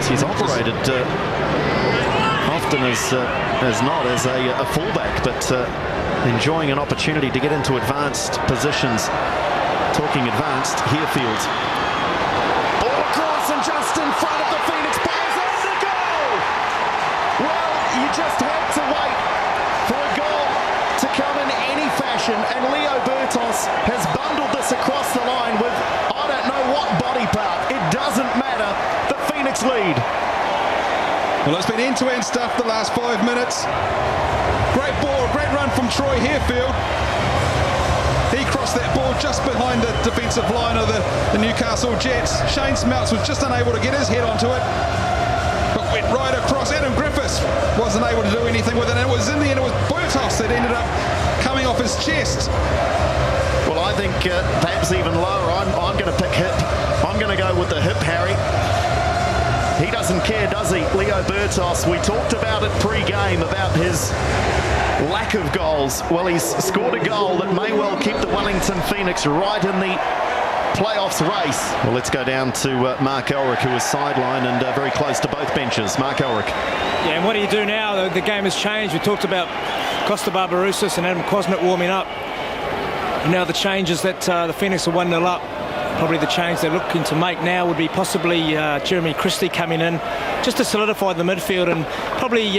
course, he's operated often as not as a fullback, but enjoying an opportunity to get into advanced positions. Talking advanced, Herefield. Ball across and just in front of the Phoenix players and the goal! Well, you just had to wait for a goal to come in any fashion, and Leo Bertos has bundled this across the line with I don't know what body part. It doesn't matter. The Phoenix lead. Well, it's been end-to-end stuff the last 5 minutes. Great ball, great run from Troy Herefield. He crossed that ball just behind the defensive line of the Newcastle Jets. Shane Smelts was just unable to get his head onto it, but went right across. Adam Griffiths wasn't able to do anything with it, and it was in the end, it was Bertos that ended up coming off his chest. Well, I think perhaps even lower. I'm going to pick hip. I'm going to go with the hip, Harry. He doesn't care, does he? Leo Bertos, we talked about it pre-game, about his lack of goals. Well, he's scored a goal that may well keep the Wellington Phoenix right in the playoffs race. Well, let's go down to Mark Elrick, who is sidelined and very close to both benches. Mark Elrick. Yeah, and what do you do now? The game has changed. We talked about Costa Barbarouses and Adam Cosmic warming up. And now the changes that the Phoenix are 1-0 up. Probably the change they're looking to make now would be possibly Jeremy Christie coming in just to solidify the midfield, and probably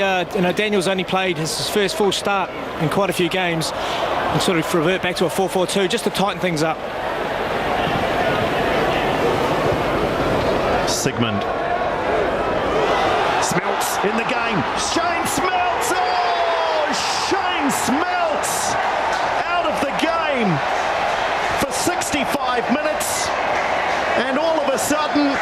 Daniel's only played his first full start in quite a few games, and sort of revert back to a 4-4-2 just to tighten things up. Sigmund. Smelts in the game. Shane Smelts! Oh! Shane Smelts out of the game for 65 minutes, and all of a sudden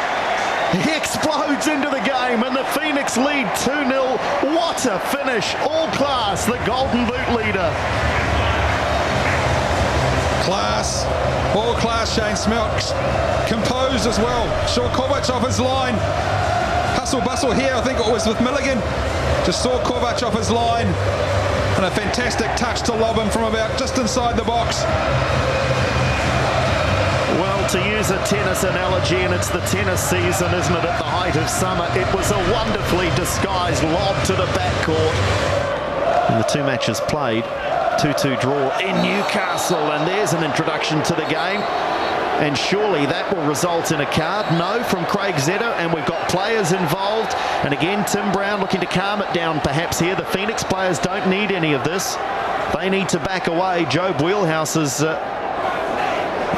he explodes into the game and the Phoenix lead 2-0. What a finish. All class, the Golden Boot leader. Class, all class. Shane Smelts composed as well. Saw Kovac off his line. Hustle bustle here, I think it was with Milligan. Just saw Kovac off his line, and a fantastic touch to lob him from about just inside the box. Well, to use a tennis analogy, and it's the tennis season, isn't it, at the height of summer, it was a wonderfully disguised lob to the backcourt. And the two matches played, 2-2 draw in Newcastle, and there's an introduction to the game. And surely that will result in a card. No, from Craig Zeta, and we've got players involved. And again, Tim Brown looking to calm it down perhaps here. The Phoenix players don't need any of this. They need to back away. Joe Wheelhouse is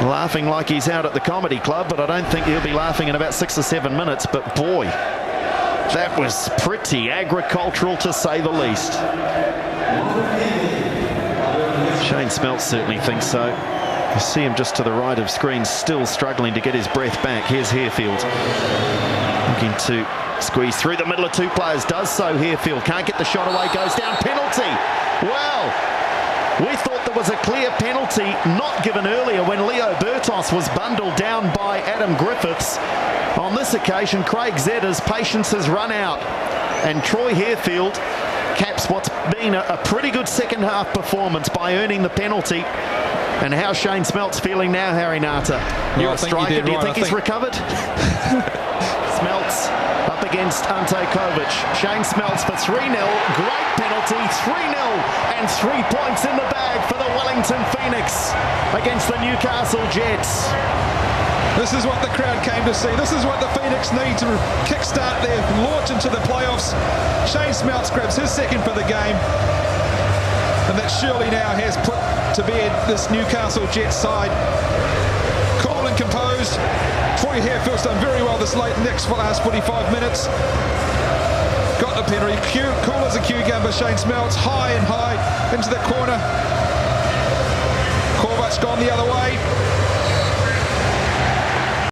laughing like he's out at the comedy club, but I don't think he'll be laughing in about 6 or 7 minutes. But boy, that was pretty agricultural to say the least. Shane Smelts certainly thinks so. You see him just to the right of screen, still struggling to get his breath back. Here's Herefield looking to squeeze through the middle of two players. Does so. Herefield can't get the shot away, goes down. Penalty. Well, we thought there was a clear penalty not given earlier when Leo Bertos was bundled down by Adam Griffiths. On this occasion, Craig Zeta's patience has run out, and Troy Herefield caps what's been a pretty good second half performance by earning the penalty. And how's Shane Smelts feeling now, Harry Nata? You're a striker. Do you think he's recovered? Smelts up against Ante Kovac. Shane Smelts for 3-0. Great penalty. 3-0 and 3 points in the bag for the Wellington Phoenix against the Newcastle Jets. This is what the crowd came to see. This is what the Phoenix need to kickstart their launch into the playoffs. Shane Smelts grabs his second for the game, and that surely now has put to bed this Newcastle Jets side. Cool and composed. Troy Herefield's done very well this late next last 45 minutes. Got the penalty. Cool as a cucumber. Shane Smelts high and high into the corner. Kovac gone the other way.